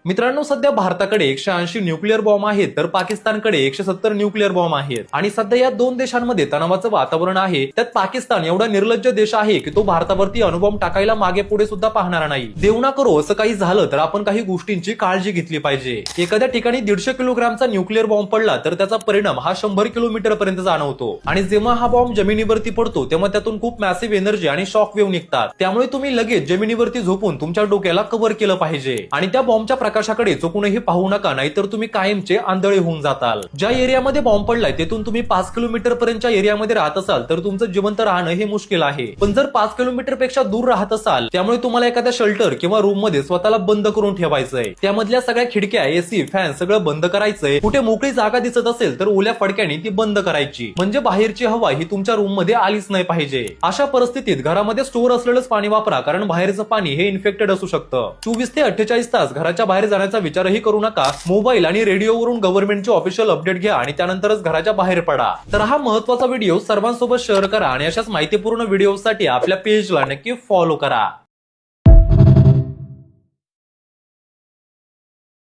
मित्रांनो, सध्या भारताकडे 180 न्यूक्लिअर बॉम्ब आहेत तर पाकिस्तानकडे 170 न्यूक्लिअर बॉम्ब आहेत आणि सध्या या दोन देशांमध्ये तणावाचं वातावरण आहे। त्यात पाकिस्तान एवढा निर्लज्ज देश आहे की तो भारतावरती अणुबॉम्ब टाकायला मागे पुढे सुद्धा पाहणार नाही। देव ना करो असं काही झालं तर आपण काही गोष्टींची काळजी घेतली पाहिजे। एखाद्या ठिकाणी 150 किलोग्रामचा न्यूक्लिअर बॉम्ब पडला तर त्याचा परिणाम हा 100 किलोमीटर पर्यंत जाणवतो आणि जेव्हा हा बॉम्ब जमिनीवरती पडतो तेव्हा त्यातून खूप मॅसिव्ह एनर्जी आणि शॉक वेव्ह निघतात। त्यामुळे तुम्ही लगेच जमिनीवरती झोपून तुमच्या डोक्याला कव्हर केलं पाहिजे आणि त्या बॉम्बच्या प्रकाशाकडे चुकूनही पाहू नका, नाहीतर तुम्ही कायमचे आंधळे होऊन जाताल। ज्या एरियामध्ये बॉम्ब पडलाय तेथून तुम्ही 5 किलोमीटर पर्यंतच्या एरियामध्ये राहत असाल तर तुमचं जिवंत राहणं हे मुश्किल आहे, पण जर 5 किलोमीटर पेक्षा दूर राहत असाल त्यामुळे तुम्हाला एखाद्या शेल्टर किंवा रूम मध्ये स्वतःला बंद करून ठेवायचंय। त्यामधल्या सगळ्या खिडक्या, एसी, फॅन सगळं बंद करायचंय। कुठे मोकळी जागा दिसत असेल तर ओल्या फडक्याने ती बंद करायची, म्हणजे बाहेरची हवा ही तुमच्या रूम मध्ये आलीच नाही पाहिजे। अशा परिस्थितीत घरामध्ये स्टोअर असलेलंच पाणी वापरा, कारण बाहेरचं पाणी हे इन्फेक्टेड असू शकतं। 24 ते 48 तास घराच्या बाहेर जाण्याचा विचारही करू नका। मोबाईल आणि रेडिओवरून गव्हर्नमेंटचे ऑफिशियल अपडेट घ्या आणि त्यानंतरच घराच्या बाहेर पडा। तर हा महत्त्वाचा व्हिडिओ सर्वांसोबत शेअर करा आणि अशाच माहितीपूर्ण व्हिडिओसाठी आपल्या पेजला नक्की फॉलो करा।